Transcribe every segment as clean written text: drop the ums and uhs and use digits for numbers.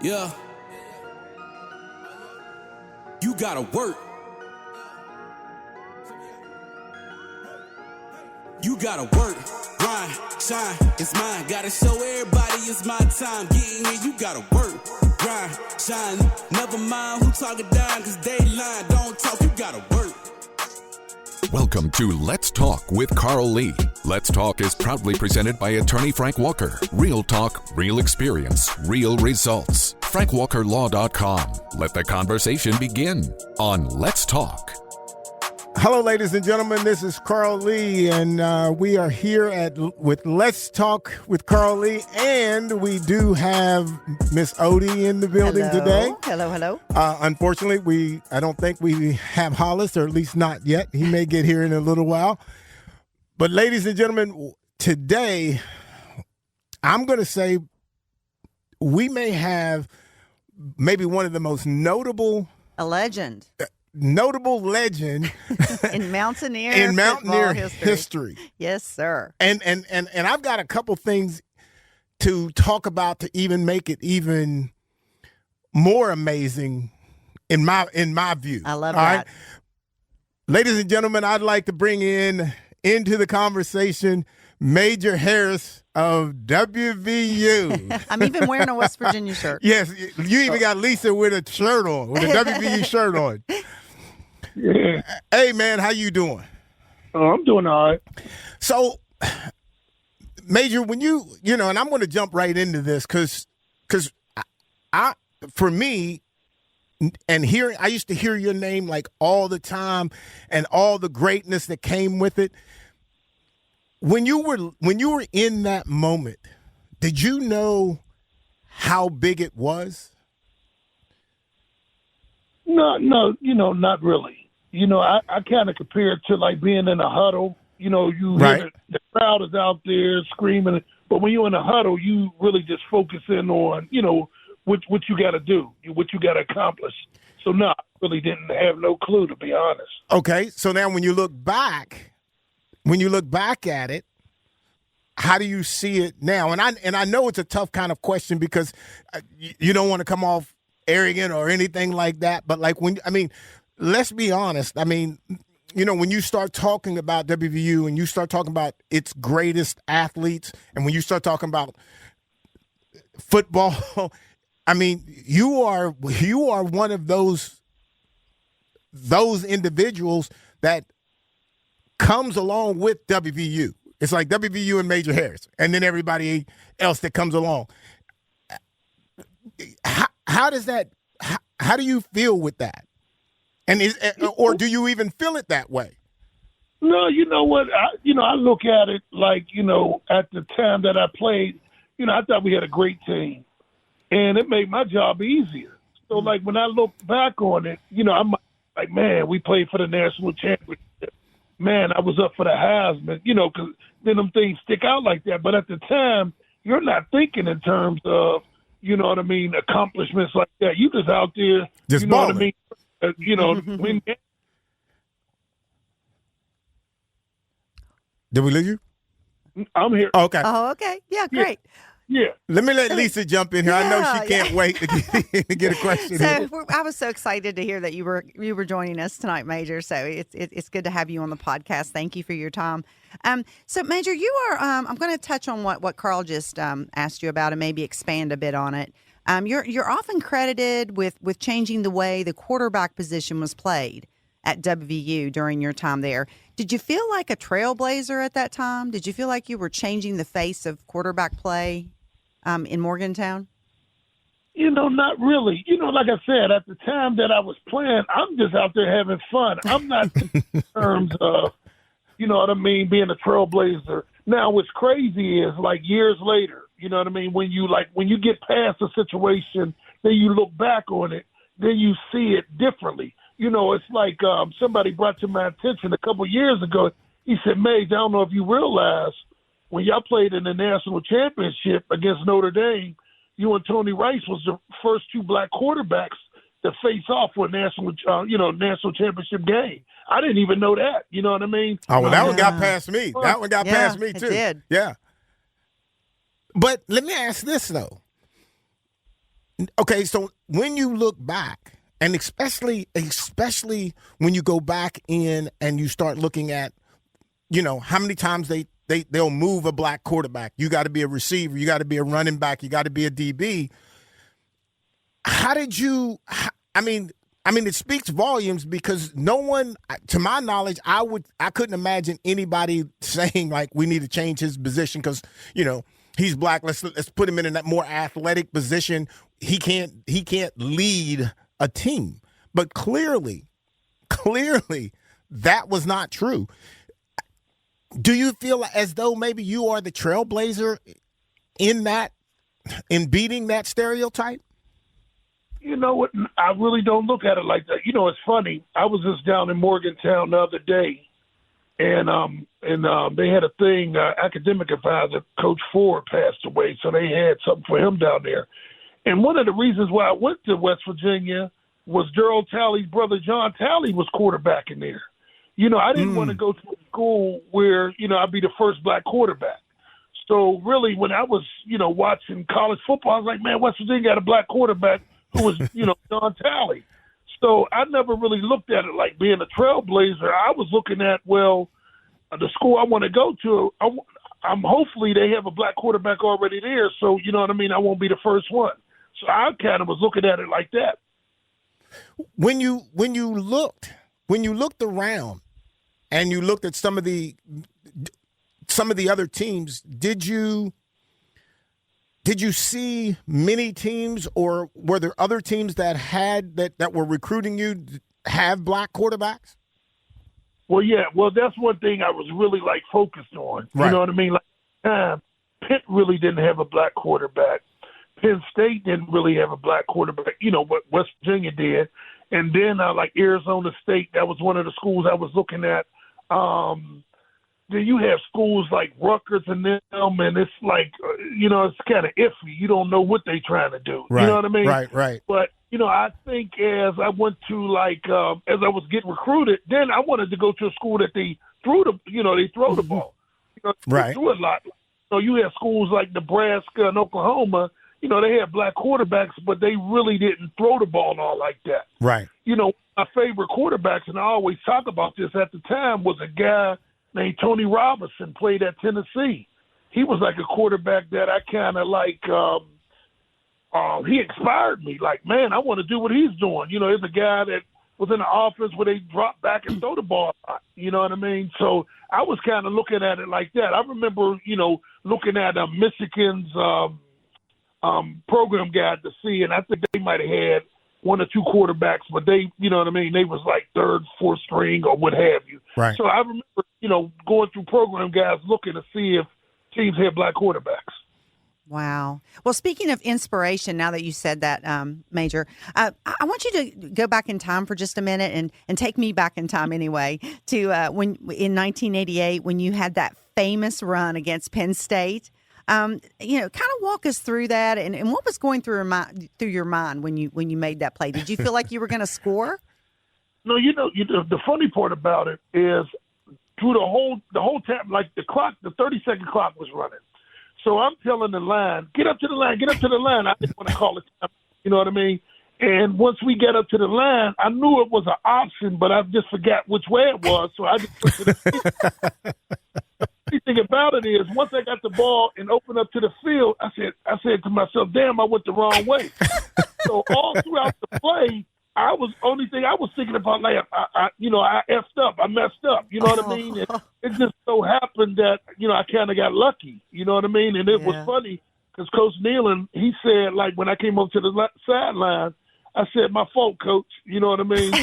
Yeah. You gotta work. You gotta work, grind, shine, it's mine. Gotta show everybody it's my time. Getting here, you gotta work, grind, shine. Never mind who talking down, cause they lying. Don't talk, you gotta work. Welcome to Let's Talk with Carl Lee. Let's Talk is proudly presented by attorney Frank Walker. Real talk, real experience, real results. FrankWalkerLaw.com. Let the conversation begin on Let's Talk. Hello, ladies and gentlemen. This is Carl Lee, and we are here with Let's Talk with Carl Lee, and we do have Miss Otey in the building today. Hello. Unfortunately, I don't think we have Hollis, or at least not yet. He may get here in a little while. But ladies and gentlemen, today, I'm going to say we may have maybe one of the most notable legend in mountaineer history. Yes, sir. And I've got a couple things to talk about to even make it even more amazing in my view. I love All that. right? Ladies and gentlemen, I'd like to bring into the conversation Major Harris of WVU. I'm even wearing a West Virginia shirt. Yes, you even got Lisa with a shirt on, with a WVU shirt on. Yeah. Hey, man, how you doing? Oh, I'm doing all right. So, Major, when you know, and I'm going to jump right into this because for me, and I used to hear your name like all the time and all the greatness that came with it. When you were in that moment, did you know how big it was? No, not really. I kind of compare it to like being in a huddle. You right. hear the crowd is out there screaming, but when you're in a huddle, you really just focus in on, what you got to do, what you got to accomplish. So no, I really didn't have no clue, to be honest. Okay, so now when you look back at it, how do you see it now? And I know it's a tough kind of question because you don't want to come off arrogant or anything like that. But like let's be honest. When you start talking about WVU and you start talking about its greatest athletes, and when you start talking about football, you are one of those individuals that comes along with WVU. It's like WVU and Major Harris, and then everybody else that comes along. How does that? How do you feel with that? And or do you even feel it that way? No, you know what? I look at it like, at the time that I played, I thought we had a great team, and it made my job easier. So, like, when I look back on it, I'm like, man, we played for the national championship. Man, I was up for the Heisman, because then them things stick out like that. But at the time, you're not thinking in terms of, accomplishments like that. You just out there, just balling. Win. Did we lose you? I'm here. Oh, okay. Oh, okay. Yeah, great. Yeah. Let me let Lisa jump in here. I know she can't wait to get a question. So I was so excited to hear that you were joining us tonight, Major. So it's good to have you on the podcast. Thank you for your time. So Major, you are. I'm going to touch on what Carl just asked you about and maybe expand a bit on it. You're often credited with changing the way the quarterback position was played at WVU during your time there. Did you feel like a trailblazer at that time? Did you feel like you were changing the face of quarterback play in Morgantown? Not really. Like I said, at the time that I was playing, I'm just out there having fun. I'm not in terms of, being a trailblazer. Now, what's crazy is, like, years later, when you get past a situation, then you look back on it, then you see it differently. It's like somebody brought to my attention a couple years ago. He said, Mage, I don't know if you realize, when y'all played in the national championship against Notre Dame, you and Tony Rice was the first two black quarterbacks to face off for a national championship game. I didn't even know that. You know what I mean? Oh, well, that one got past me. That one got past me, too. It did. Yeah. But let me ask this, though. Okay, so when you look back, and especially when you go back in and you start looking at, how many times they'll move a black quarterback. You got to be a receiver. You got to be a running back. You got to be a DB. How did you? I mean, it speaks volumes because no one, to my knowledge, I couldn't imagine anybody saying like we need to change his position because he's black. Let's put him in that more athletic position. He can't lead a team. But clearly, that was not true. Do you feel as though maybe you are the trailblazer in beating that stereotype? You know what? I really don't look at it like that. It's funny. I was just down in Morgantown the other day, and they had a thing. Academic advisor, Coach Ford, passed away, so they had something for him down there. And one of the reasons why I went to West Virginia was Gerald Talley's brother, John Talley, was quarterbacking there. I didn't want to go to a school where, I'd be the first black quarterback. So really, when I was, watching college football, I was like, man, West Virginia got a black quarterback who was, John Talley. So I never really looked at it like being a trailblazer. I was looking at, the school I want to go to, I'm hopefully they have a black quarterback already there. So, you know what I mean? I won't be the first one. So I kind of was looking at it like that. When you looked around and you looked at some of the other teams, did you see many teams, or were there other teams that were recruiting you have black quarterbacks? Well, yeah. Well, that's one thing I was really focused on. Right. You know what I mean? Pitt really didn't have a black quarterback. Penn State didn't really have a black quarterback. What West Virginia did, and then Arizona State. That was one of the schools I was looking at. Then you have schools like Rutgers and them, and it's it's kind of iffy. You don't know what they're trying to do. Right. You know what I mean? Right. But, I think as I went to as I was getting recruited, then I wanted to go to a school that they throw the ball. Right. They threw a lot. So you have schools like Nebraska and Oklahoma, they had black quarterbacks, but they really didn't throw the ball all like that. Right. My favorite quarterbacks, and I always talk about this at the time, was a guy named Tony Robinson, played at Tennessee. He was like a quarterback that I kind of he inspired me. Man, I want to do what he's doing. He's a guy that was in the offense where they drop back and throw the ball a lot. You know what I mean? So I was kind of looking at it like that. I remember, looking at Michigan's program guide to see, and I think they might have had one or two quarterbacks, but they, you know what I mean, they was third, fourth string or what have you. Right. So I remember, going through program guides looking to see if teams had black quarterbacks. Wow. Well, speaking of inspiration, now that you said that, Major, I want you to go back in time for just a minute and take me back in time anyway to when in 1988 when you had that famous run against Penn State. Kind of walk us through that and what was going through your mind when you made that play. Did you feel like you were going to score? No, the funny part about it is through the whole time, the clock, the 30-second clock was running. So I'm telling the line, get up to the line. I didn't want to call it time. You know what I mean? And once we get up to the line, I knew it was an option, but I just forgot which way it was. So I just went to the field. The thing about it is, once I got the ball and opened up to the field, I said to myself, damn, I went the wrong way. So all throughout the play, only thing I was thinking about, I effed up. I messed up. You know what I mean? And it just so happened that, I kind of got lucky. You know what I mean? And it was funny because Coach Nealon, he said, when I came up to the sideline, I said, my fault, Coach. You know what I mean?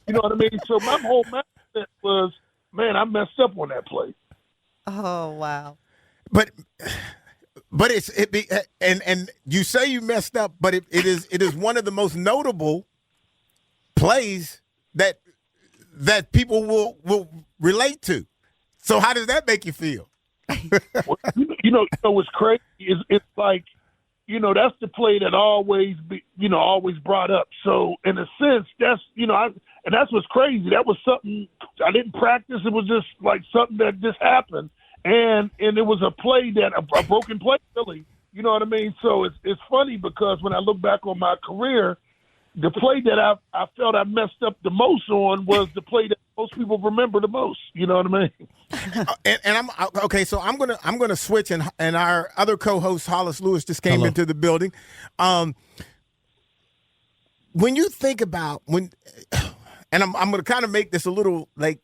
You know what I mean? So my whole mindset was, man, I messed up on that play. Oh, wow. But and you say you messed up, but it is one of the most notable plays that people will relate to. So how does that make you feel? Well, what's crazy is it's that's the play that always brought up. So in a sense, that's and that's what's crazy. That was something I didn't practice. It was just something that just happened. And it was a play a broken play, really, You know what I mean? So it's funny because when I look back on my career, the play that I felt I messed up the most on was the play that most people remember the most. You know what I mean? And I'm okay. So I'm gonna switch, and our other co-host Hollis Lewis just came into the building. When you think about and I'm gonna kind of make this a little like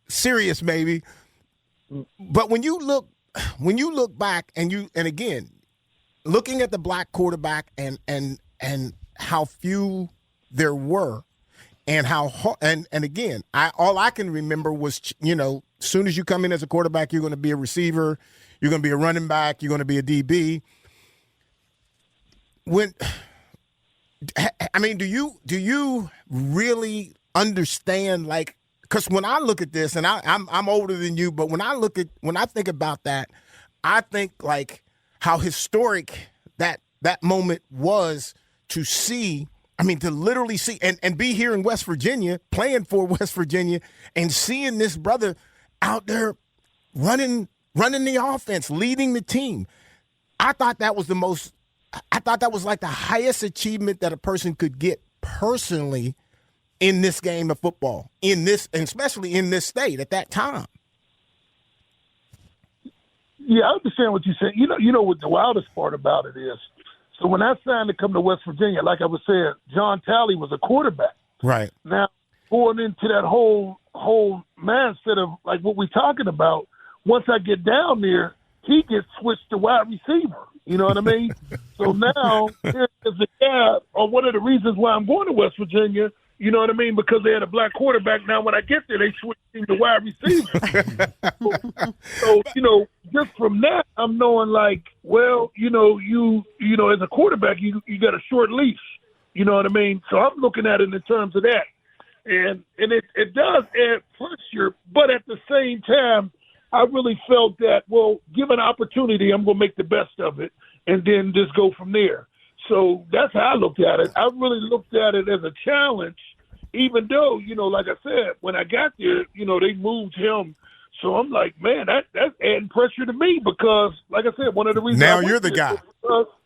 serious maybe, but when you look back and again looking at the black quarterback and how few there were, and how and again, all I can remember was, as soon as you come in as a quarterback, you're going to be a receiver, you're going to be a running back, you're going to be a DB. Do you really understand, like, because when I look at this, and I'm older than you, but when I think about that, I think like how historic that moment was to see. To literally see and be here in West Virginia, playing for West Virginia, and seeing this brother out there running the offense, leading the team. I thought that was like the highest achievement that a person could get personally in this game of football, and especially in this state at that time. Yeah, I understand what you're saying. You know what the wildest part about it is? So when I signed to come to West Virginia, like I was saying, John Talley was a quarterback. Right. Now, going into that whole mindset of like what we're talking about, once I get down there, he gets switched to wide receiver. You know what I mean? So now here's the guy, or one of the reasons why I'm going to West Virginia, you know what I mean? Because they had a black quarterback. Now when I get there, they switch him to wide receiver. so just from that, I'm knowing like, well, you as a quarterback, you got a short leash. You know what I mean? So I'm looking at it in terms of that, and it does add pressure, but at the same time, I really felt that, well, given opportunity, I'm going to make the best of it, and then just go from there. So that's how I looked at it. I really looked at it as a challenge, even though, like I said, when I got there, they moved him. So I'm like, man, that's adding pressure to me because, like I said, one of the reasons now you're the guy.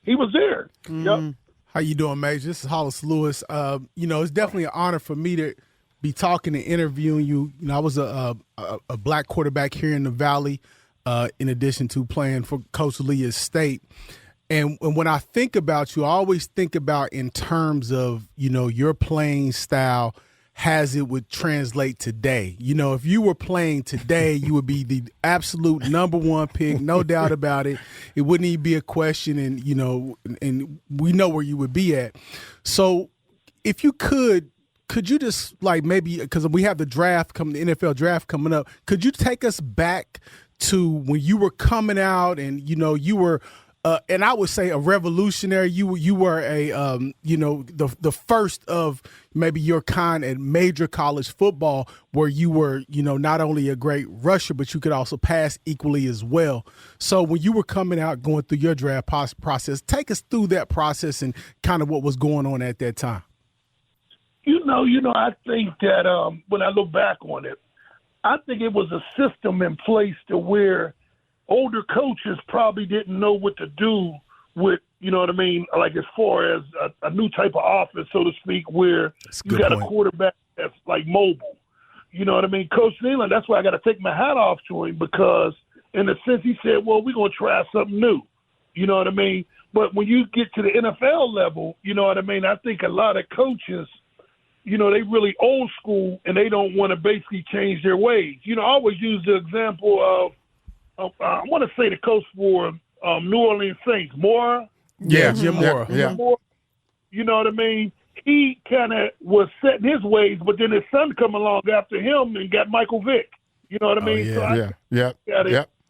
He was there. Yep. How you doing, Major? This is Hollis Lewis. It's definitely an honor for me to be talking and interviewing you. I was a black quarterback here in the Valley, in addition to playing for Coach Leah State. And when I think about you, I always think about in terms of, your playing style as it would translate today. If you were playing today, you would be the absolute number one pick, no doubt about it. It wouldn't even be a question, and we know where you would be at. So if you could you just like maybe, because we have the NFL draft coming up, could you take us back to when you were coming out and, you were and I would say a revolutionary. You were a the first of maybe your kind at major college football, where you were not only a great rusher, but you could also pass equally as well. So when you were coming out, going through your draft process, take us through that process and kind of what was going on at that time. I think that when I look back on it, I think it was a system in place to where older coaches probably didn't know what to do with, like as far as a new type of offense, so to speak, where you got a quarterback that's like mobile. You know what I mean? Coach Nealon, that's why I got to take my hat off to him, because in a sense he said, well, we're going to try something new. You know what I mean? But when you get to the NFL level, you know what I mean? I think a lot of coaches, they really old school and they don't want to basically change their ways. I always use the example of, I want to say the coach for New Orleans Saints, Moore. Yeah, Jim Moore. Yeah. Moore, you know what I mean? He kind of was setting his ways, but then his son come along after him and got Michael Vick. You know what I mean? Yeah,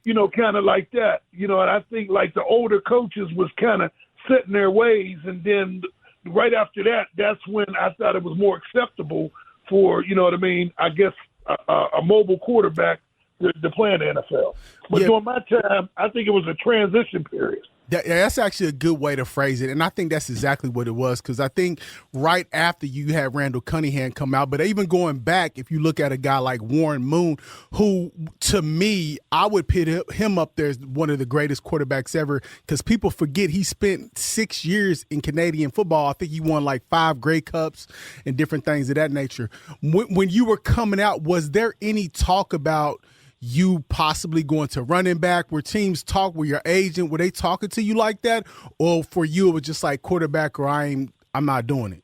so kind of like that. And I think like the older coaches was kind of setting their ways, and then right after that, that's when I thought it was more acceptable for, I guess a mobile quarterback to play in the NFL. But during my time, I think it was a transition period. That's actually a good way to phrase it, and I think that's exactly what it was, because I think right after you had Randall Cunningham come out, but even going back, if you look at a guy like Warren Moon, who, to me, I would put him up there as one of the greatest quarterbacks ever, because people forget he spent 6 years in Canadian football. I think he won like 5 Grey Cups and different things of that nature. When you were coming out, was there any talk about you possibly going to running back? Where teams talk with your agent, were they talking to you like that, or for you it was just like quarterback, or I'm not doing it?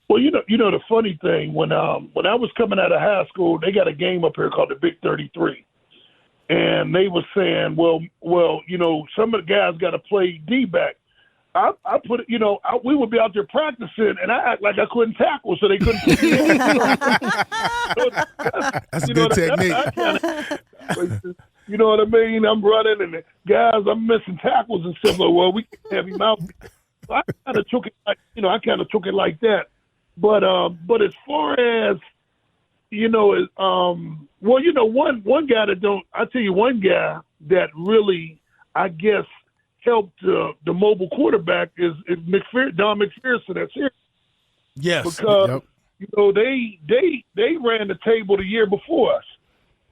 Well, you know the funny thing, when I was coming out of high school, they got a game up here called the Big 33, and they were saying, well, some of the guys got to play D-back. I put it, we would be out there practicing, and I act like I couldn't tackle, so they couldn't. That's a good technique. You know what I mean? I'm running, and the guys, I'm missing tackles and stuff. Like, well, we can't have him out. So I kind of took it like that. But as far as one guy one guy that really, I guess, helped the mobile quarterback is Don McPherson. That's here. Yes, because they ran the table the year before us.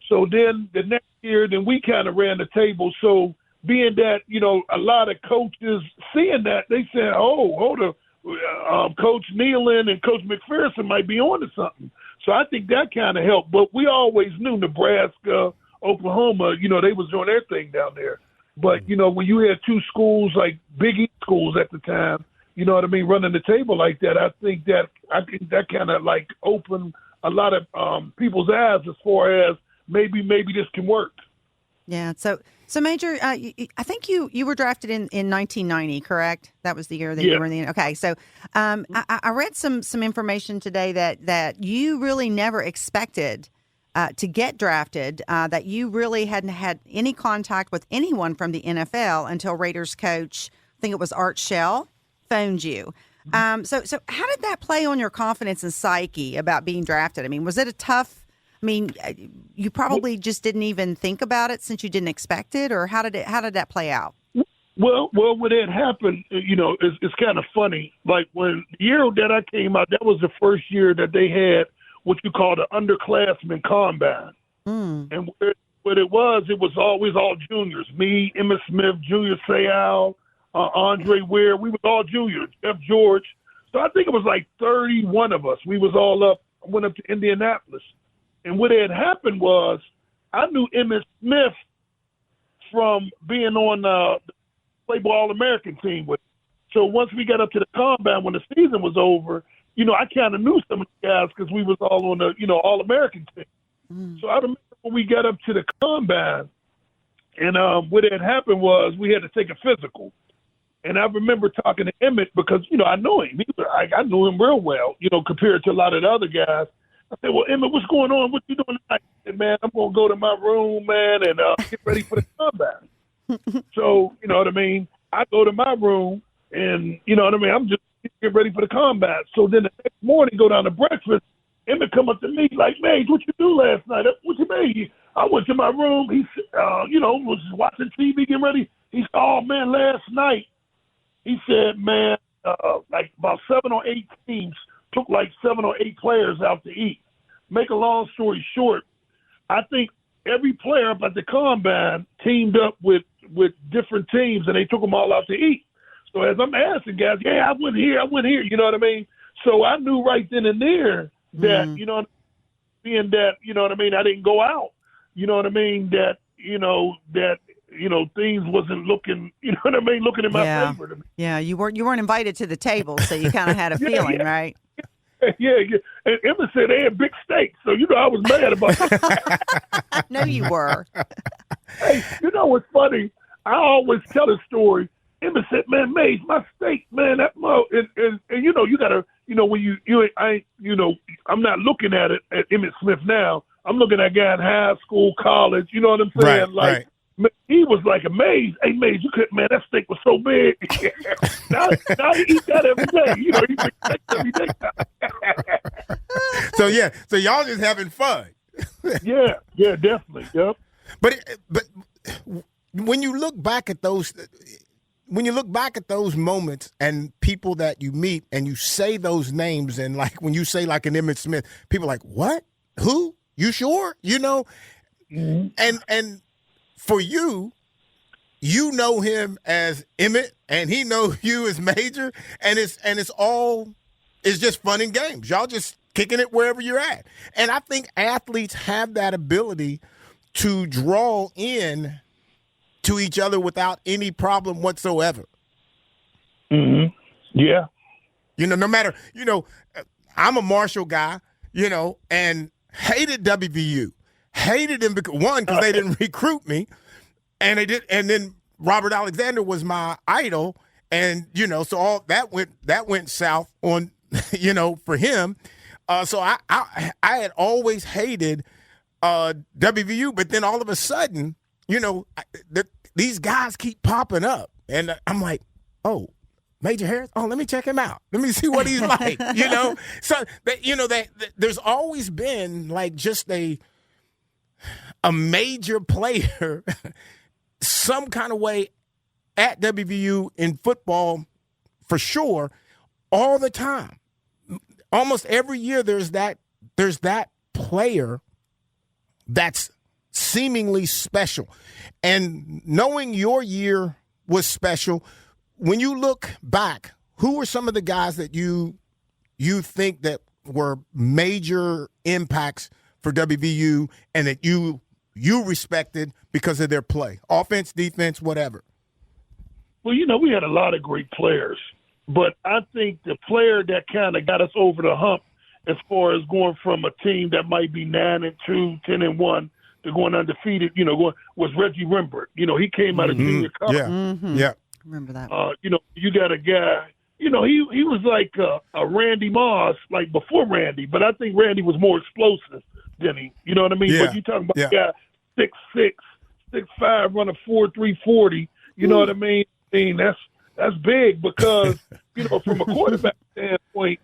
So then the next year, then we kind of ran the table. So being that a lot of coaches seeing that, they said, "Oh, hold up, Coach Nealon and Coach McPherson might be on to something." So I think that kind of helped. But we always knew Nebraska, Oklahoma, they was doing their thing down there. But, when you had 2 schools, like Big East schools at the time, running the table like that, I think that kind of like opened a lot of people's eyes as far as maybe this can work. Yeah. So Major, I think you were drafted in 1990, correct? That was the year that you were in the – okay. So I read some information today that you really never expected to get drafted, that you really hadn't had any contact with anyone from the NFL until Raiders coach, I think it was Art Shell, phoned you. So how did that play on your confidence and psyche about being drafted? I mean, was it a tough – you probably just didn't even think about it since you didn't expect it, or how did that play out? Well, when it happened, it's kind of funny. Like when the year that I came out, that was the first year that they had what you call the underclassmen combine. And what it was always all juniors. Me, Emmitt Smith, Junior Seau, Andre Ware. We was all juniors. Jeff George. So I think it was like 31 of us. We was all up, went up to Indianapolis. And what had happened was I knew Emmitt Smith from being on the Playboy All-American team with him. So once we got up to the combine, when the season was over, I kind of knew some of the guys because we was all on the, All-American team. So I remember when we got up to the combine, and what had happened was we had to take a physical. And I remember talking to Emmitt because, I know him. I knew him real well, compared to a lot of the other guys. I said, well, Emmitt, what's going on? What you doing tonight? I said, man, I'm going to go to my room, man, and get ready for the combine. So, I go to my room, and, I'm just getting ready for the combine. So then the next morning, go down to breakfast. Emmitt come up to me like, Mage, what you do last night? What you mean? I went to my room. He was watching TV, getting ready. He said, oh, man, last night, he said, man, like about 7 or 8 teams took like 7 or 8 players out to eat. Make a long story short, I think every player up at the combine teamed up with different teams, and they took them all out to eat. So as I'm asking guys, I went here, you know what I mean? So I knew right then and there that, being that, I didn't go out, that things wasn't looking, looking in my favor. Yeah, you weren't invited to the table, so you kind of had a feeling, right? Yeah. And Emmitt said they had big steaks, so I was mad about that. I know you were. Hey, what's funny? I always tell a story. Emmitt said, "Man, Maze, my steak, man, that and you gotta, when I'm not looking at it at Emmitt Smith now. I'm looking at a guy in high school, college. You know what I'm saying? Right. He was like amazed. Hey, Maze, you couldn't, man. That steak was so big. now he eat that every day. He eats steak every day. So y'all just having fun. Yeah, definitely. Yep. But when you look back at those, when you look back at those moments and people that you meet and you say those names, and like when you say like an Emmitt Smith, people are like, what? Who? You sure? You know? And for you, you know him as Emmitt and he knows you as Major, and it's just fun and games. Y'all just kicking it wherever you're at. And I think athletes have that ability to draw in to each other without any problem whatsoever. Mm-hmm. Yeah. You know, no matter, you know, I'm a Marshall guy, you know, and hated WVU. Hated them because they didn't recruit me. And they did, and then Robert Alexander was my idol. And, you know, so all that went south on, you know, for him. So I had always hated WVU, but then all of a sudden, you know, these guys keep popping up, and I'm like, oh, Major Harris, oh, let me check him out. Let me see what he's like, you know. So there's always been like just a major player, some kind of way at WVU in football, for sure, all the time. Almost every year there's that player that's seemingly special. And knowing your year was special, when you look back, who were some of the guys that you think that were major impacts for WVU and that you respected because of their play? Offense, defense, whatever. Well, you know, we had a lot of great players, but I think the player that kind of got us over the hump as far as going from a team that might be 9-2, 10-1 to going undefeated, you know, was Reggie Rembert. You know, he came out of junior college. Yeah, yeah. Remember that. You know, you got a guy, you know, he was like a Randy Moss, like before Randy, but I think Randy was more explosive than he, you know what I mean? Yeah. But you talking about a guy 6'6", 6'5", running 4.3 40, you know what I mean? I mean, that's big because, you know, from a quarterback standpoint,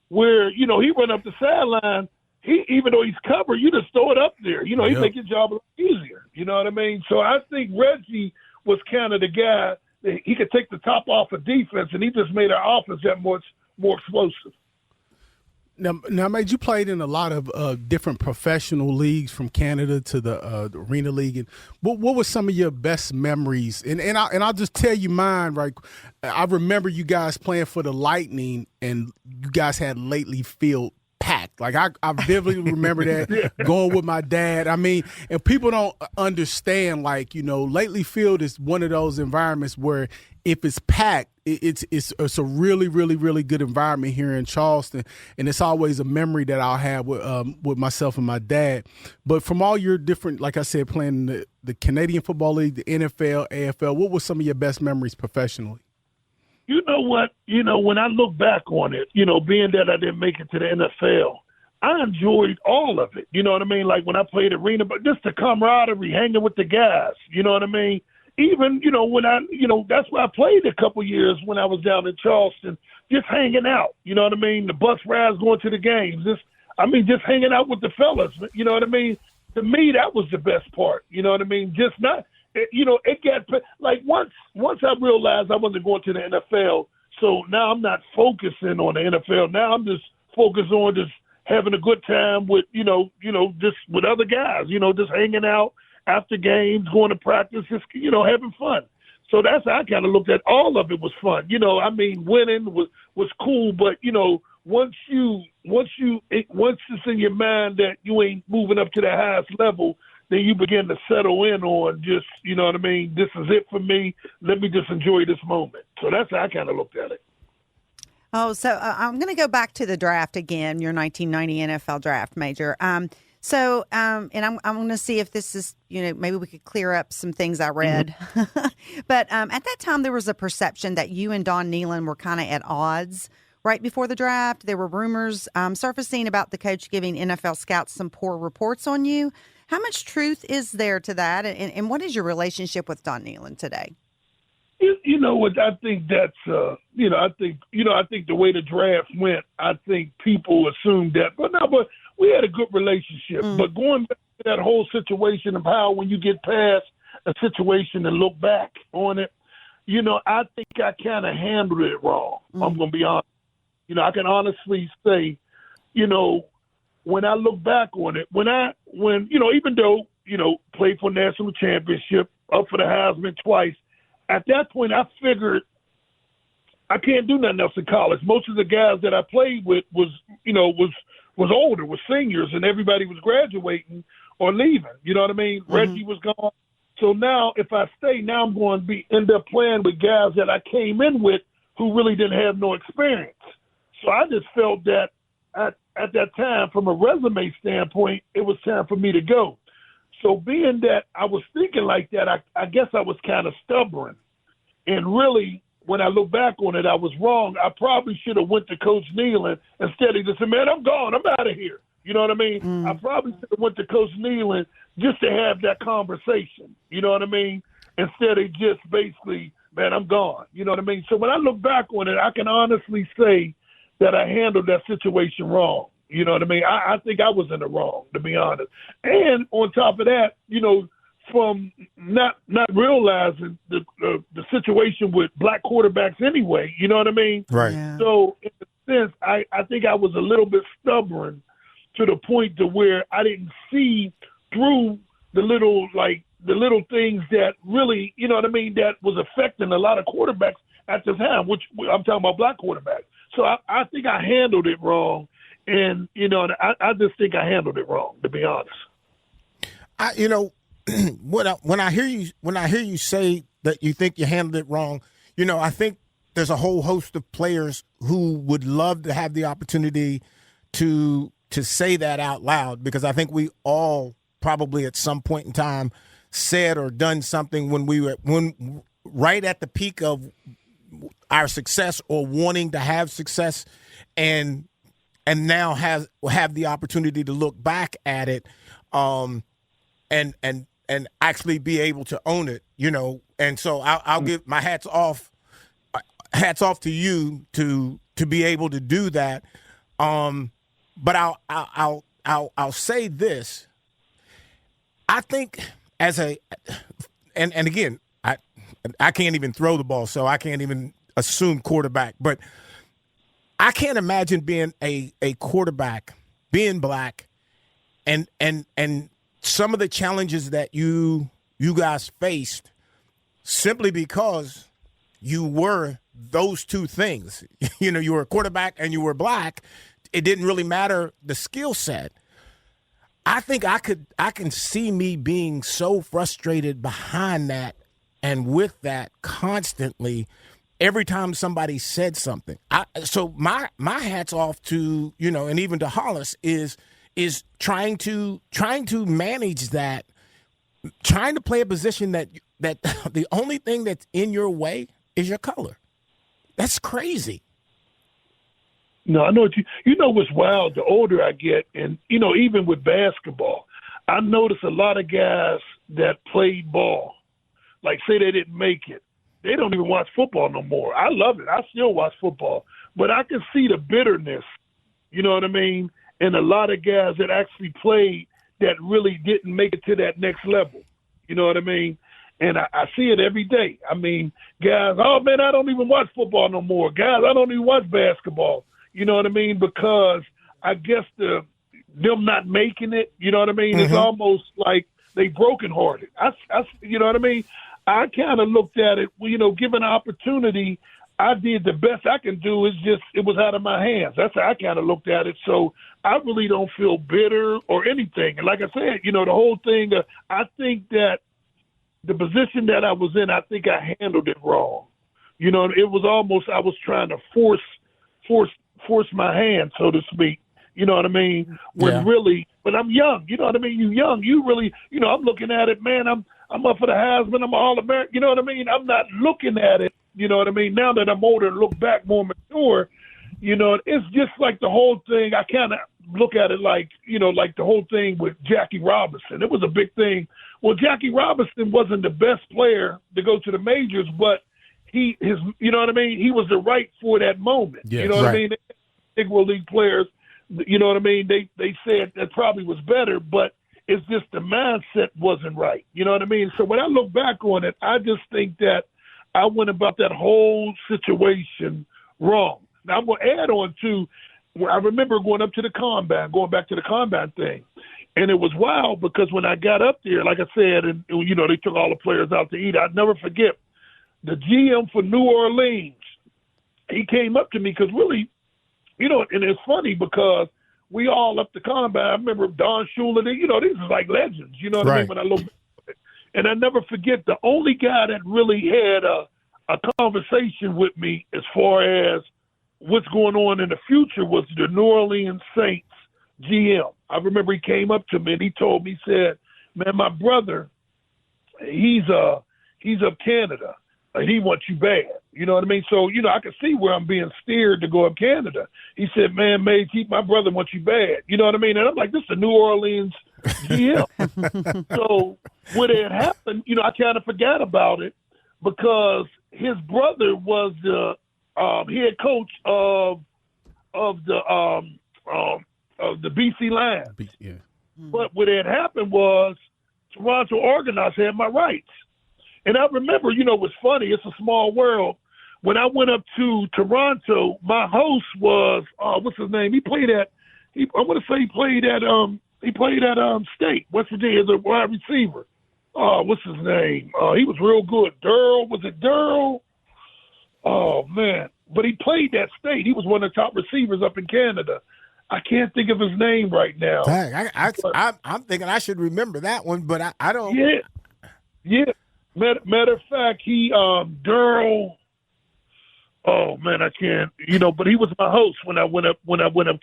where, you know, he run up the sideline, even though he's covered, you just throw it up there. You know, he make your job a lot easier. You know what I mean? So I think Reggie was kind of the guy that he could take the top off of defense, and he just made our offense that much more explosive. Now, Mate, you played in a lot of different professional leagues, from Canada to the Arena League. And what were some of your best memories? And I'll just tell you mine. Right, I remember you guys playing for the Lightning, and you guys had Lately Field packed. Like I vividly remember that going with my dad. I mean, and people don't understand. Like, you know, Lately Field is one of those environments where if it's packed, it's a really, really, really good environment here in Charleston, and it's always a memory that I'll have with myself and my dad. But from all your different, like I said, playing in the Canadian Football League, the NFL, AFL, what were some of your best memories professionally? You know what? You know, when I look back on it, you know, being that I didn't make it to the NFL, I enjoyed all of it. You know what I mean? Like when I played arena, but just the camaraderie, hanging with the guys. You know what I mean? Even, you know, when that's where I played a couple years when I was down in Charleston, just hanging out. You know what I mean? The bus rides going to the games. Just hanging out with the fellas. You know what I mean? To me, that was the best part. You know what I mean? Just not, you know, it got, like once I realized I wasn't going to the NFL, so now I'm not focusing on the NFL. Now I'm just focused on just having a good time with, you know, just with other guys, you know, just hanging out after games, going to practice, just, you know, having fun. So that's how I kind of looked at all of it was fun. You know, I mean, winning was cool, but, you know, once it's in your mind that you ain't moving up to the highest level, then you begin to settle in on just, you know what I mean, this is it for me. Let me just enjoy this moment. So that's how I kind of looked at it. Oh, so I'm going to go back to the draft again, your 1990 NFL draft, Major. And I'm going to see if this is, you know, maybe we could clear up some things I read. Mm-hmm. But at that time, there was a perception that you and Don Nehlen were kind of at odds right before the draft. There were rumors surfacing about the coach giving NFL scouts some poor reports on you. How much truth is there to that? And what is your relationship with Don Nehlen today? You know what? I think that's, I think the way the draft went, I think people assumed that. But we had a good relationship. Mm. But going back to that whole situation of how when you get past a situation and look back on it, I think I kind of handled it wrong. I'm going to be honest. I can honestly say, when I look back on it, when even though, played for national championship, up for the Heisman twice, at that point I figured I can't do nothing else in college. Most of the guys that I played with was older, was seniors, and everybody was graduating or leaving. You know what I mean? Mm-hmm. Reggie was gone. So now if I stay, now I'm going to end up playing with guys that I came in with who really didn't have no experience. So I just felt that at that time, from a resume standpoint, it was time for me to go. So being that I was thinking like that, I guess I was kind of stubborn. And really, when I look back on it, I was wrong. I probably should have went to Coach Nealon instead of just said, man, I'm gone. I'm out of here. You know what I mean? I probably should have went to Coach Nealon just to have that conversation. You know what I mean? Instead of just basically, man, I'm gone. You know what I mean? So when I look back on it, I can honestly say that I handled that situation wrong. You know what I mean? I think I was in the wrong, to be honest. And on top of that, from not realizing the situation with black quarterbacks anyway, you know what I mean? Right. Yeah. So in a sense, I think I was a little bit stubborn to the point to where I didn't see through the little things that really, you know what I mean, that was affecting a lot of quarterbacks at the time, which I'm talking about black quarterbacks. So I think I handled it wrong. And, I just think I handled it wrong, to be honest. When I hear you say that you think you handled it wrong, I think there's a whole host of players who would love to have the opportunity to say that out loud, because I think we all probably at some point in time said or done something when right at the peak of our success or wanting to have success, and now have the opportunity to look back at it, and actually be able to own it, And so I'll give my hats off to you to be able to do that. But I'll say this. I think and again, I can't even throw the ball, so I can't even assume quarterback, but I can't imagine being a quarterback, being black, and some of the challenges that you guys faced simply because you were those two things. You were a quarterback and you were black. It didn't really matter the skill set. I think I can see me being so frustrated behind that and with that constantly every time somebody said something. So my hat's off to, and even to Hollis is trying to manage that, trying to play a position that the only thing that's in your way is your color. That's crazy. No, I know what you know what's wild. The older I get, and even with basketball, I notice a lot of guys that played ball, like say they didn't make it, they don't even watch football no more. I love it. I still watch football, but I can see the bitterness. You know what I mean? And a lot of guys that actually played that really didn't make it to that next level. You know what I mean? And I see it every day. I mean, guys, oh man, I don't even watch football no more. Guys, I don't even watch basketball. You know what I mean? Because I guess them not making it, you know what I mean? Mm-hmm. It's almost like they brokenhearted. You know what I mean? I kind of looked at it, given an opportunity, I did the best I can do. It's just, it was out of my hands. That's how I kind of looked at it. So I really don't feel bitter or anything. And like I said, the whole thing, I think that the position that I was in, I think I handled it wrong. It was almost, I was trying to force my hand, so to speak. You know what I mean? When really, but I'm young. You know what I mean? You young. You really, I'm looking at it, man. I'm up for the Heisman. I'm All-American. You know what I mean? I'm not looking at it. You know what I mean? Now that I'm older and look back more mature, it's just like the whole thing. I kind of look at it like, like the whole thing with Jackie Robinson. It was a big thing. Well, Jackie Robinson wasn't the best player to go to the majors, but you know what I mean? He was the right for that moment. Yes, you know what I mean? Big World League players, you know what I mean? They said that probably was better, but it's just the mindset wasn't right. You know what I mean? So when I look back on it, I just think that I went about that whole situation wrong. Now, I'm going to add on to, I remember going back to the combine thing. And it was wild because when I got up there, like I said, and they took all the players out to eat. I'd never forget the GM for New Orleans. He came up to me because really, and it's funny because we all up the combine. I remember Don Shula. These are like legends. You know what I mean? When I look back at it. And I never forget the only guy that really had a conversation with me as far as what's going on in the future was the New Orleans Saints GM. I remember he came up to me and he told me, he said, man, my brother, he's of Canada. He wants you bad. You know what I mean? So, I could see where I'm being steered to go up Canada. He said, man, my brother wants you bad. You know what I mean? And I'm like, this is the New Orleans GM. So when it happened, I kind of forgot about it because his brother was the head coach of the BC Lions. Yeah. But what had happened was Toronto Organized had my rights. And I remember, what's funny, it's a small world. When I went up to Toronto, my host was, what's his name? He played at State, West Virginia, as a wide receiver. What's his name? He was real good. Was it Durrell? Oh, man. But he played at State. He was one of the top receivers up in Canada. I can't think of his name right now. I'm thinking I should remember that one, but I don't. Yeah. Matter of fact, he Durrell. Oh man, I can't. But he was my host when I went up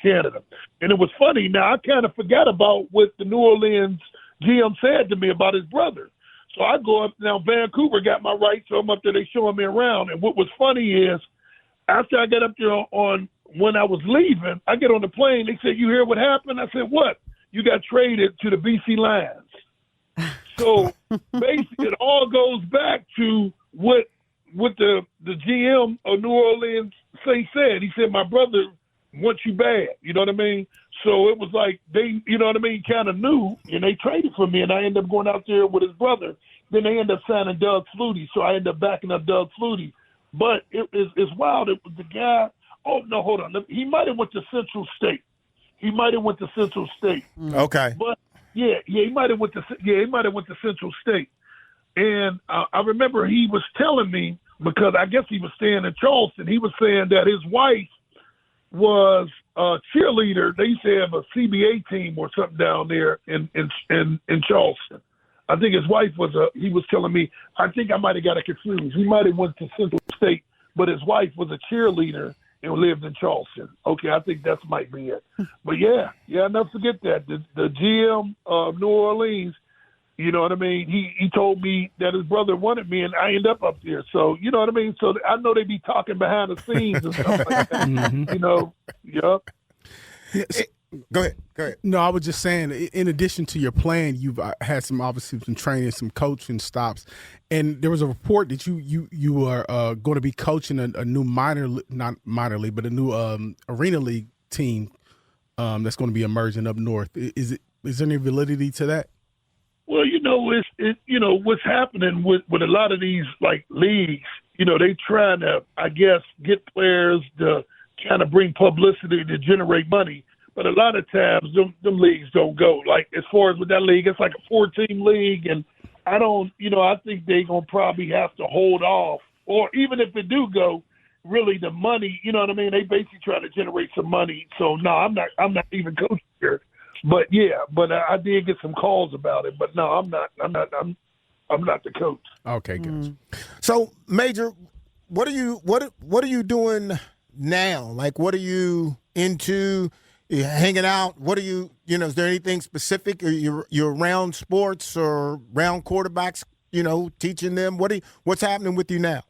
Canada, and it was funny. Now I kind of forgot about what the New Orleans GM said to me about his brother. So I go up now. Vancouver got my rights, so I'm up there. They showing me around, and what was funny is after I got up there when I was leaving, I get on the plane. They said, "You hear what happened?" I said, "What? You got traded to the BC Lions." So basically, it all goes back to what the GM of New Orleans said. He said, "My brother wants you bad." You know what I mean? So it was like they, kind of knew, and they traded for me, and I ended up going out there with his brother. Then they ended up signing Doug Flutie, so I ended up backing up Doug Flutie. But it's wild. It was the guy. Oh no, hold on. He might have went to Central State. Okay. But he might have went to Central State. And I remember he was telling me, because I guess he was staying in Charleston, he was saying that his wife was a cheerleader. They used to have a CBA team or something down there in Charleston. I think his wife he was telling me, I think I might have got it confused. He might have went to Central State, but his wife was a cheerleader and lived in Charleston. Okay, I think that might be it. But I'll never forget that. The GM of New Orleans, you know what I mean? He told me that his brother wanted me, and I ended up there. So, you know what I mean? So I know they be talking behind the scenes and stuff like that. Yep. Go ahead. No, I was just saying, in addition to your playing, you've had some training, some coaching stops. And there was a report that you are going to be coaching a new not minor league, but a new arena league team that's going to be emerging up north. Is there any validity to that? Well, what's happening with a lot of these like leagues, they trying to, I guess, get players to kind of bring publicity to generate money. But a lot of times them leagues don't go. Like as far as with that league, it's like a 4-team league, and I think they're going to probably have to hold off. Or even if they do go, really the money, you know what I mean? They basically try to generate some money. So no, I'm not even coaching here. But I did get some calls about it. But no, I'm not the coach. Okay, gotcha. So, Major, what are you doing now? Like, what are you into? You're hanging out? What are you? Is there anything specific? Are you're around sports or around quarterbacks? Teaching them. What's happening with you now?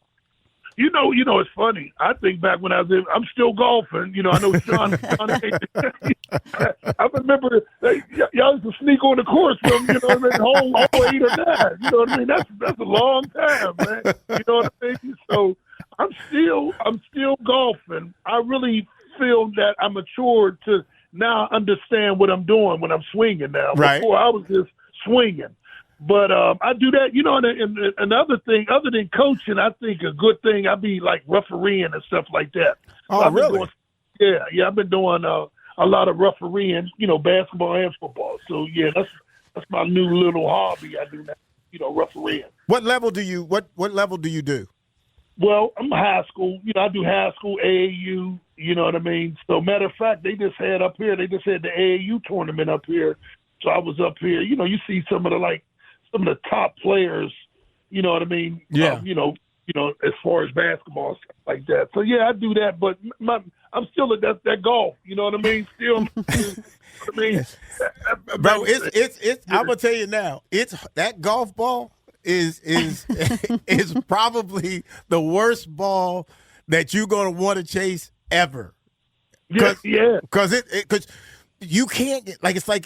It's funny. I think back when I'm still golfing. I know Sean I remember y'all used to sneak on the course from, home 8 or 9. You know what I mean? That's a long time, man. You know what I mean? So I'm still golfing. I really feel that I'm matured to now understand what I'm doing when I'm swinging now. Right. Before I was just swinging. But I do that, you know, and another thing, other than coaching, I think a good thing, I'd be like refereeing and stuff like that. Oh, so really? I've been doing a lot of refereeing, you know, basketball and football. So, yeah, that's my new little hobby. I do that, you know, refereeing. What level do you do? Well, I'm high school. You know, I do high school, AAU, you know what I mean? So, matter of fact, they just had the AAU tournament up here. So I was up here. You know, you see some of the top players, you know what I mean? Yeah. You know, as far as basketball, stuff like that. So, yeah, I do that. But I'm still at that golf, you know what I mean? Still, you know what I mean? Bro, it's I'm going to tell you now, that golf ball is is probably the worst ball that you're going to want to chase ever. Yeah. Because you can't get,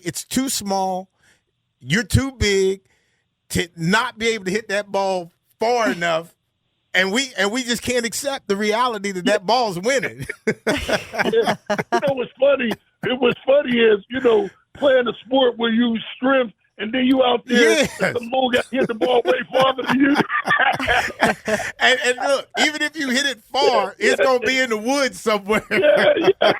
it's too small. You're too big to not be able to hit that ball far enough. And we just can't accept the reality that ball's winning. Yeah. You know what's funny? What's funny is, you know, playing a sport where you use strength and then you out there, and the ball got hit the ball way farther than you. and look, even if you hit it far, it's going to be in the woods somewhere. Yeah.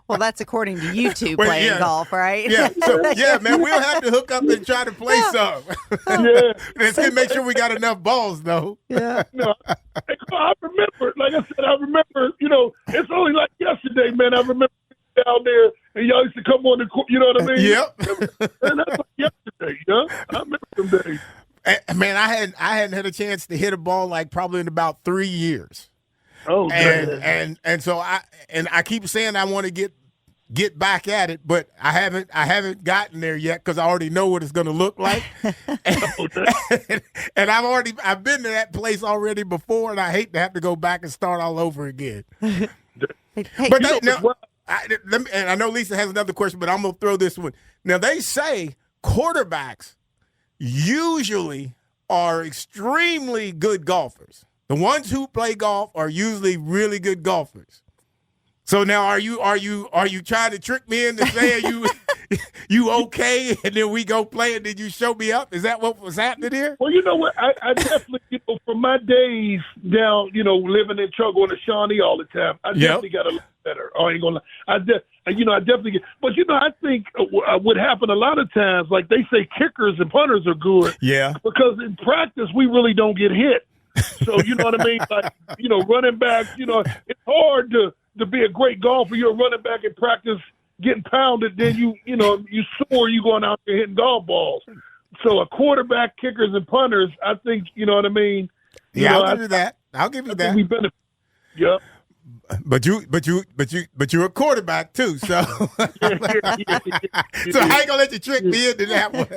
Well, that's according to you two playing golf, right? Yeah. So, man, we'll have to hook up and try to play some. Yeah. Let's make sure we got enough balls, though. Yeah. No, I remember, like I said, you know, it's only like yesterday, man. I remember down there, and y'all used to come on the court, you know what I mean? Yep. And that's like yesterday, yeah? I remember them days. Man, I hadn't had a chance to hit a ball like probably in about 3 years. Oh, man. And so I keep saying I want to get back at it, but I haven't gotten there yet because I already know what it's going to look like. And I've been to that place already before, and I hate to have to go back and start all over again. But and I know Lisa has another question, but I'm going to throw this one. Now, they say quarterbacks usually are extremely good golfers. The ones who play golf are usually really good golfers. So now, are you trying to trick me into saying you okay, and then we go play, and then you show me up? Is that what was happening here? Well, you know what? I definitely, you know, from my days down, you know, living in Chug on the Shawnee all the time, I definitely got a lot better. I ain't gonna lie. I definitely get. But you know, I think what happened a lot of times, like they say, kickers and punters are good. Yeah. Because in practice, we really don't get hit. So you know what I mean? Like, you know, running backs. You know, it's hard to be a great golfer. You're a running back in practice, getting pounded. Then you soar. You going out there hitting golf balls. So a quarterback, kickers, and punters. I think you know what I mean. I'll give you that. I'll give you that. We benefit. Yep. But you're a quarterback too, so so I ain't gonna let you trick me into that one.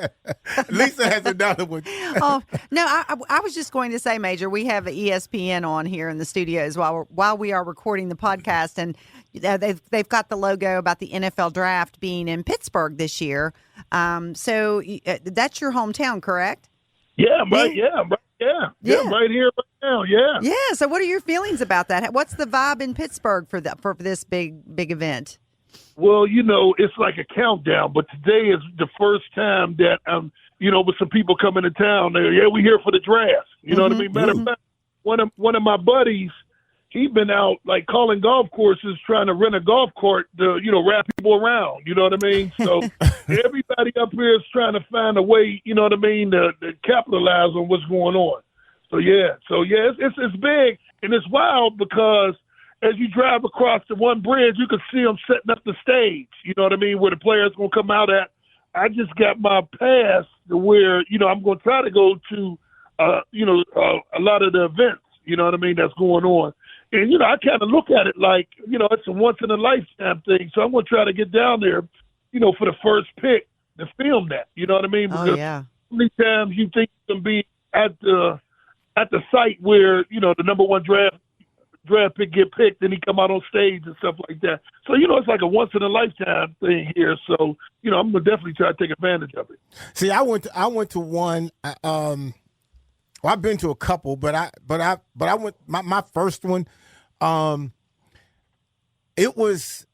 Lisa has another one. Oh no, I was just going to say, Major, we have ESPN on here in the studios while we are recording the podcast, and they've got the logo about the NFL draft being in Pittsburgh this year. So that's your hometown, correct? Yeah, right. Yeah, right here, right now. Yeah. Yeah. So, what are your feelings about that? What's the vibe in Pittsburgh for this big event? Well, you know, it's like a countdown, but today is the first time that you know, with some people coming to town. We're here for the draft. You know what I mean? Matter of fact, one of my buddies, he's been out like calling golf courses, trying to rent a golf cart to, you know, wrap people around. You know what I mean? So everybody up here is trying to find a way, you know what I mean, to capitalize on what's going on. So it's big, and it's wild because as you drive across the one bridge, you can see them setting up the stage. You know what I mean, where the players gonna come out at. I just got my pass to where, you know, I'm gonna try to go to a lot of the events. You know what I mean, that's going on. And, you know, I kind of look at it like, you know, it's a once-in-a-lifetime thing. So I'm going to try to get down there, you know, for the first pick to film that. You know what I mean? Because how many times you think you can be at the site where, you know, the number one draft pick get picked and he come out on stage and stuff like that. So, you know, it's like a once-in-a-lifetime thing here. So, you know, I'm going to definitely try to take advantage of it. See, I went to one well, I've been to a couple, but I went my first one. It was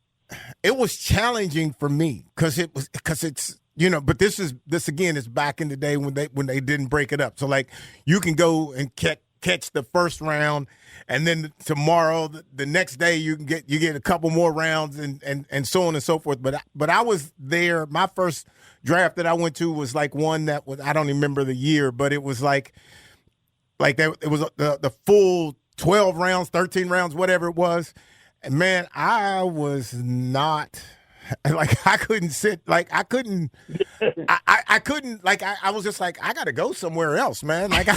challenging for me because it's but this again is back in the day when they didn't break it up. So like you can go and catch the first round, and then tomorrow, the next day, you get a couple more rounds, and so on and so forth. But I was there. My first draft that I went to was like one that was, I don't remember the year, but it was like that. It was the full 12 rounds, 13 rounds, whatever it was. And man, I was not. Like I couldn't sit, like I couldn't, I couldn't, like I was just like, I got to go somewhere else, man. Like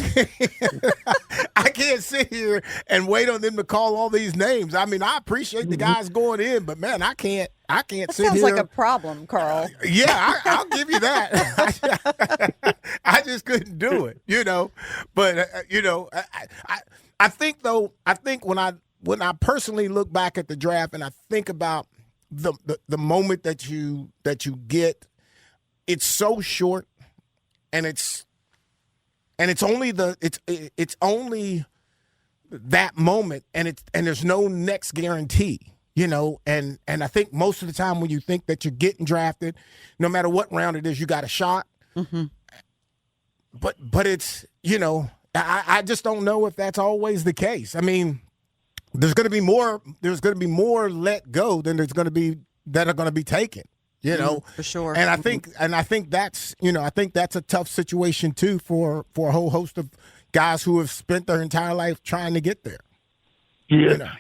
I can't sit here and wait on them to call all these names. I mean, I appreciate the guys going in, but man, I can't That sit here. sounds like a problem, Carl. Yeah, I'll give you that. I just couldn't do it, But I think when I personally look back at the draft and I think about the moment that you get, it's so short, and it's only that moment, and there's no next guarantee, and I think most of the time when you think that you're getting drafted, no matter what round it is, you got a shot. Mm-hmm. But it's I just don't know if that's always the case. I mean, there's going to be more let go than there's going to be that are going to be taken, for sure. And I think that's a tough situation too for a whole host of guys who have spent their entire life trying to get there. Yeah.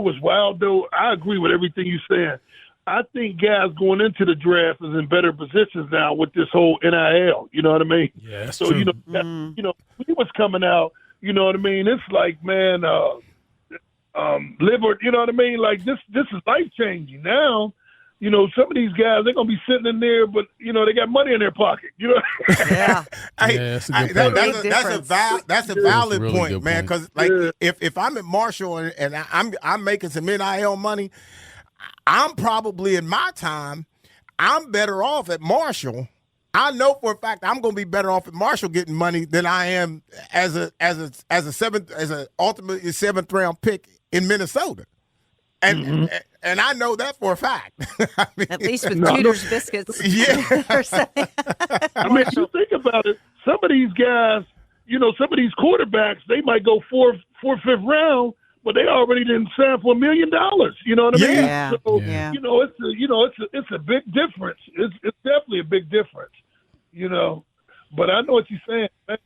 What's wild though? I agree with everything you're saying. I think guys going into the draft is in better positions now with this whole NIL. You know what I mean? Yeah, that's so true. When he was coming out, you know what I mean? It's like, man, live or, you know what I mean? Like this is life changing. Now, some of these guys, they're gonna be sitting in there, but they got money in their pocket. Yeah. That's a good point. That's a valid really point, good man. point. Because if I'm at Marshall and I'm making some NIL money, I'm probably in my time, I'm better off at Marshall. I know for a fact I'm going to be better off at Marshall getting money than I am as an ultimately seventh round pick in Minnesota, and I know that for a fact. I mean, at least with Tudor's biscuits. Yeah. I mean, you think about it. Some of these guys, some of these quarterbacks, they might go fourth, fifth round, but they already didn't sign for $1 million. You know what I mean? Yeah. So, yeah. it's a big difference. It's definitely a big difference. But I know what you're saying. It's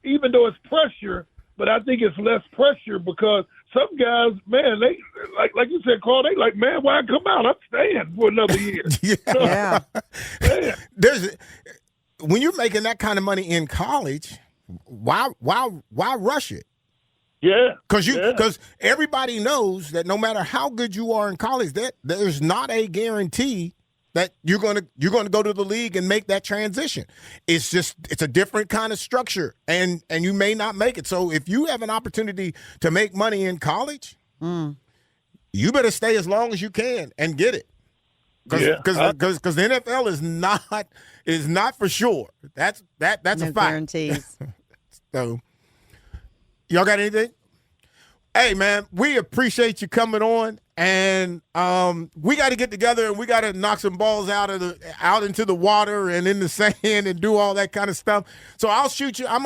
even though it's pressure, but I think it's less pressure because some guys, man, they like you said, Carl, they like, man, why come out? I'm staying for another year. Yeah. Yeah. When you're making that kind of money in college, why rush it? Yeah, because everybody knows that no matter how good you are in college, there's not a guarantee that you're gonna go to the league and make that transition. It's a different kind of structure, and you may not make it. So if you have an opportunity to make money in college, you better stay as long as you can and get it. Because the NFL is not for sure. That's a fact. Guarantees. So. Y'all got anything? Hey, man, we appreciate you coming on, and we got to get together and we got to knock some balls out into the water and in the sand and do all that kind of stuff. So I'm gonna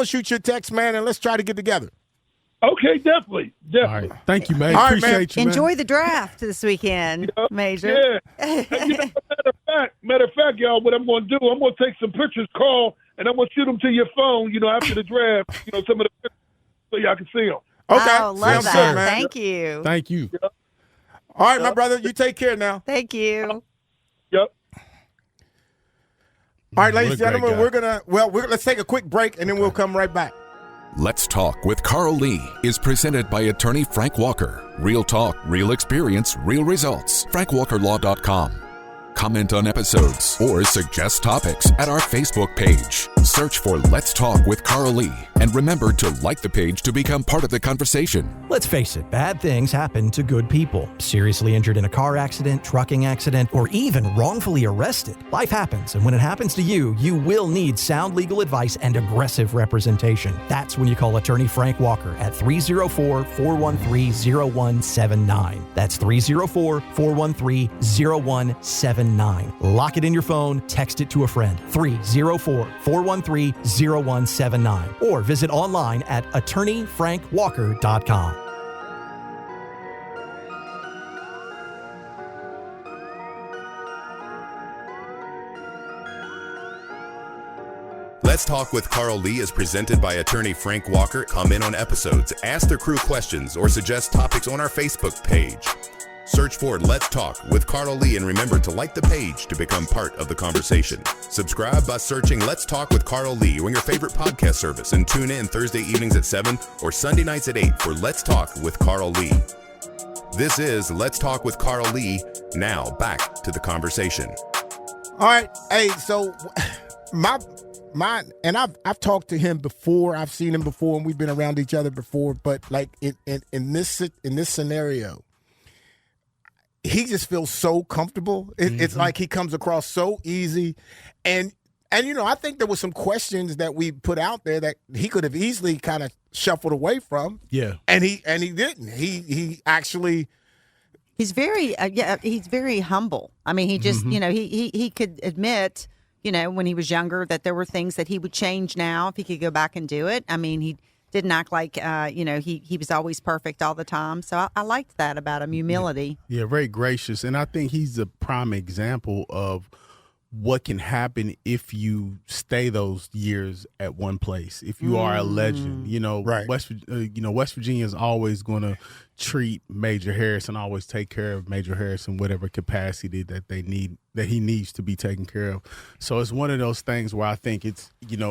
shoot you a text, man, and let's try to get together. Okay, definitely. All right. Thank you, man. All right, Appreciate you, man. Enjoy the draft this weekend, Major. Yeah. Matter of fact, y'all, what I'm going to do, I'm going to take some pictures, Carl, and I'm going to shoot them to your phone, after the draft, some of the pictures so y'all can see them. Okay. Oh, love that. Good, man. Thank you. Thank you. Yeah. All right, my brother, you take care now. Thank you. Yep. All right, ladies and What a great gentlemen, let's take a quick break, and then we'll come right back. Let's Talk with Carl Lee is presented by attorney Frank Walker. Real talk, real experience, real results. FrankWalkerLaw.com. Comment on episodes or suggest topics at our Facebook page. Search for Let's Talk with Carl Lee. And remember to like the page to become part of the conversation. Let's face it, bad things happen to good people. Seriously injured in a car accident, trucking accident, or even wrongfully arrested. Life happens, and when it happens to you, you will need sound legal advice and aggressive representation. That's when you call attorney Frank Walker at 304-413-0179. That's 304-413-0179. 0179. Lock it in your phone, text it to a friend. 304-413-0179. Or visit online at attorneyfrankwalker.com. Let's Talk with Carl Lee is presented by attorney Frank Walker. Comment on episodes, ask the crew questions, or suggest topics on our Facebook page. Search for Let's Talk with Carl Lee and remember to like the page to become part of the conversation. Subscribe by searching Let's Talk with Carl Lee on your favorite podcast service and tune in Thursday evenings at 7 or Sunday nights at 8 for Let's Talk with Carl Lee. This is Let's Talk with Carl Lee. Now back to the conversation. All right. Hey, so and I've talked to him before. I've seen him before, and we've been around each other before. But like in this scenario, he just feels so comfortable. It's like he comes across so easy, and I think there were some questions that we put out there that he could have easily kind of shuffled away from. Yeah, and he didn't. He actually. He's very he's very humble. I mean, he just he could admit. When he was younger, that there were things that he would change now if he could go back and do it. I mean, he didn't act like, he was always perfect all the time. So I liked that about him, humility. Yeah, very gracious. And I think he's a prime example of what can happen if you stay those years at one place. If you are a legend, right. West Virginia is always going to treat Major Harrison, always take care of Major Harrison, whatever capacity that he needs to be taken care of. So it's one of those things where I think it's,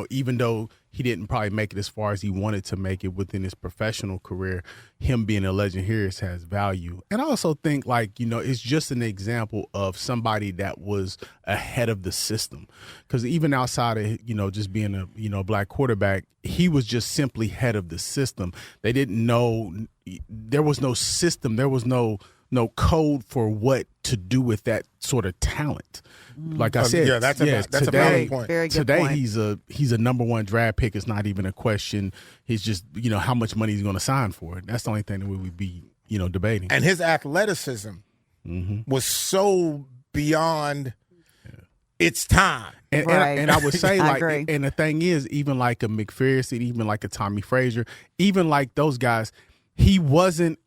even though he didn't probably make it as far as he wanted to make it within his professional career, him being a legend here has value. And I also think it's just an example of somebody that was ahead of the system. Because even outside of, just being a, black quarterback, he was just simply head of the system. They didn't know, there was no system. There was no code for what to do with that sort of talent. Like I said, that's a valid point. Very good today point. he's a number one draft pick. It's not even a question. He's just how much money he's going to sign for it. That's the only thing that we would be debating. And his athleticism was so beyond its time. And I would say and the thing is, even like a McPherson, even like a Tommy Frazier, even like those guys, he wasn't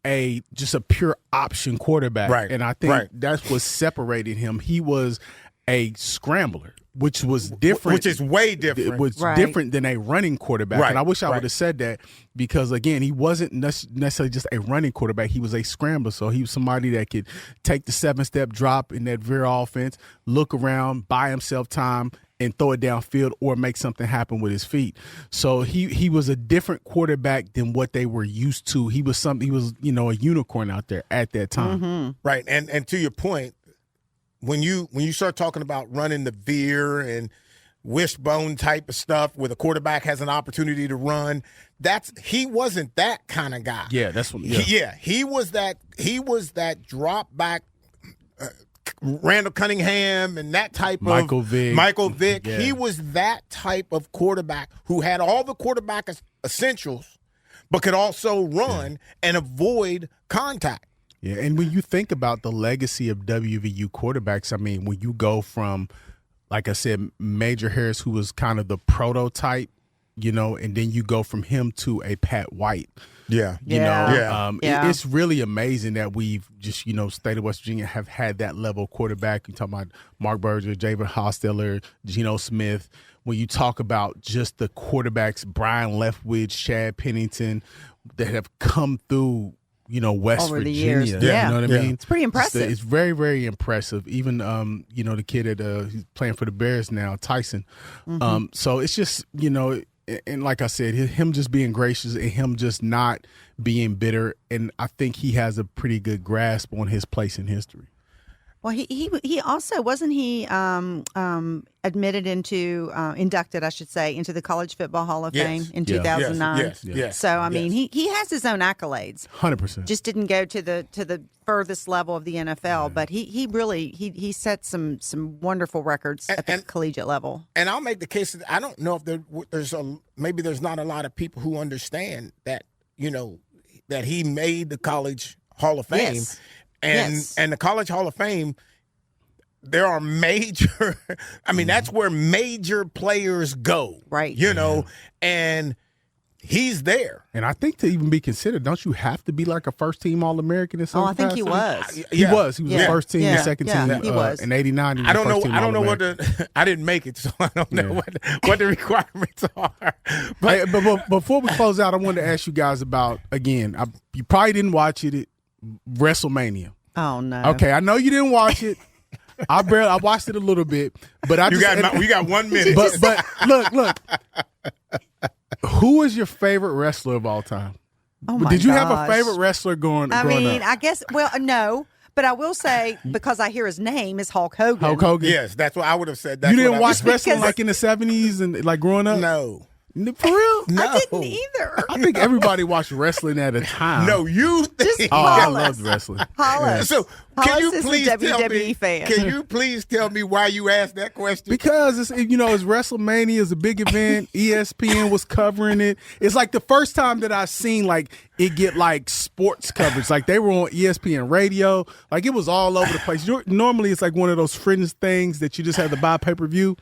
just a pure option quarterback. Right. And I think that's what separated him. He was a scrambler, which was different. Which is way different. It was different than a running quarterback. Right. And I wish I would have said that because, again, he wasn't necessarily just a running quarterback. He was a scrambler. So he was somebody that could take the 7-step drop in that veer offense, look around, buy himself time, and throw it downfield or make something happen with his feet. So he was a different quarterback than what they were used to. He was a unicorn out there at that time. Right. And to your point, when you start talking about running the veer and wishbone type of stuff where the quarterback has an opportunity to run, he wasn't that kind of guy. Yeah, that's what. He was that drop back Randall Cunningham and that type Michael of Vick. Michael Vick. Yeah. He was that type of quarterback who had all the quarterback essentials, but could also run and avoid contact. Yeah, and when you think about the legacy of WVU quarterbacks, I mean, when you go from, like I said, Major Harris, who was kind of the prototype, and then you go from him to a Pat White. It's really amazing that we've just, state of West Virginia have had that level of quarterback. You talk about Mark Berger, Javen Hostetler, Geno Smith. When you talk about just the quarterbacks, Brian Leftwich, Chad Pennington, that have come through, West over Virginia. The years. You know what I mean? It's pretty impressive. It's very, very impressive. Even, the kid who's playing for the Bears now, Tyson. So it's just, and like I said, him just being gracious and him just not being bitter. And I think he has a pretty good grasp on his place in history. Well, he also wasn't he inducted, I should say, into the College Football Hall of Fame in 2009. Yes. So I mean, he has his own accolades. 100%. Just didn't go to the furthest level of the NFL, but he really set some wonderful records at the collegiate level. And I'll make the case that I don't know if there's not a lot of people who understand that that he made the College Hall of Fame. Yes. And the College Hall of Fame, there are major, I mean, that's where major players go. Right. You know, and he's there. And I think to even be considered, don't you have to be like a first-team All-American in some I think he capacity? was. He was. He was Yeah. the first team, Yeah. the second Yeah. team. He was. In '89, he was I don't know. first-team I don't know what All-American. I didn't make it, so I don't know what the requirements are. But, but before we close out, I wanted to ask you guys about, again, you probably didn't watch it, WrestleMania. Oh, no. Okay, I know you didn't watch it. I watched it a little bit, but you got 1 minute. But look, who is your favorite wrestler of all time? Oh my Did you have a gosh. favorite wrestler growing up? I guess, well, no. But I will say, because I hear his name is Hulk Hogan. Hulk Hogan. Yes, that's what I would have said. You didn't watch wrestling wrestling like in the 70s and like growing up? No. For real? No. I didn't either. I think everybody watched wrestling at a time. No, you Just think. Oh, I Hollis. loved wrestling. Hollis. So can Hollis you is a please tell WWE me? fan. Can you please tell me why you asked that question? Because it's WrestleMania is a big event. ESPN was covering it. It's like the first time that I've seen like it get like sports coverage. Like they were on ESPN radio. Like it was all over the place. Normally it's like one of those fringe things that you just have to buy pay-per-view.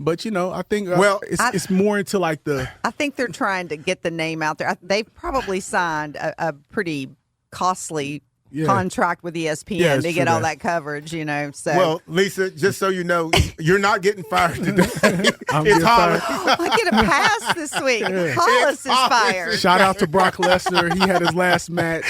But I think it's more into like I think they're trying to get the name out there. They've probably signed a pretty costly contract with ESPN to get all that coverage, So well, Lisa, just so you know, you're not getting fired today. It's Hollis. I get a pass this week. Hollis is fired. Shout out to Brock Lesnar. He had his last match.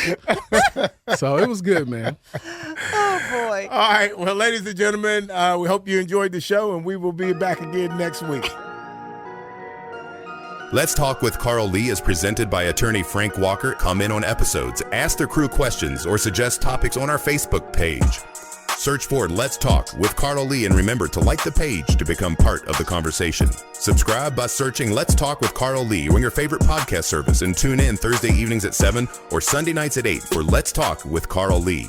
So it was good, man. Oh, boy. All right. Well, ladies and gentlemen, we hope you enjoyed the show, and we will be back again next week. Let's Talk with Carl Lee is presented by attorney Frank Walker. Comment on episodes, ask the crew questions, or suggest topics on our Facebook page. Search for Let's Talk with Carl Lee, and remember to like the page to become part of the conversation. Subscribe by searching Let's Talk with Carl Lee on your favorite podcast service, and tune in Thursday evenings at 7 or Sunday nights at 8 for Let's Talk with Carl Lee.